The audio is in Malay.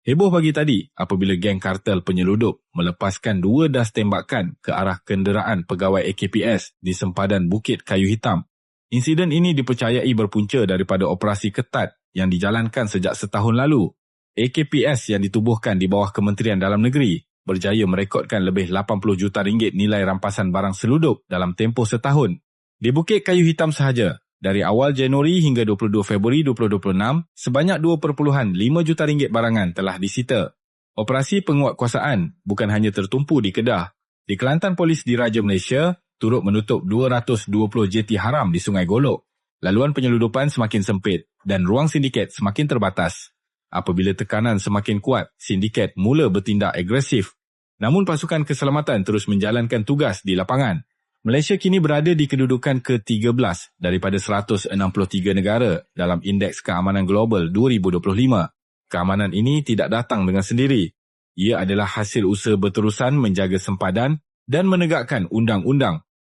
Heboh pagi tadi apabila geng kartel penyeludup melepaskan 2 das tembakan ke arah kenderaan pegawai AKPS di sempadan Bukit Kayu Hitam. Insiden ini dipercayai berpunca daripada operasi ketat yang dijalankan sejak setahun lalu. AKPS yang ditubuhkan di bawah Kementerian Dalam Negeri berjaya merekodkan lebih 80 juta ringgit nilai rampasan barang seludup dalam tempoh setahun. Di Bukit Kayu Hitam sahaja, dari awal Januari hingga 22 Februari 2026, sebanyak 2.5 juta ringgit barangan telah disita. Operasi penguatkuasaan bukan hanya tertumpu di Kedah. Di Kelantan, polis diraja Malaysia turut menutup 220 jeti haram di Sungai Golok. Laluan penyeludupan semakin sempit dan ruang sindiket semakin terbatas. Apabila tekanan semakin kuat, sindiket mula bertindak agresif. Namun pasukan keselamatan terus menjalankan tugas di lapangan. Malaysia kini berada di kedudukan ke-13 daripada 163 negara dalam Indeks Keamanan Global 2025. Keamanan ini tidak datang dengan sendiri. Ia adalah hasil usaha berterusan menjaga sempadan dan menegakkan undang-undang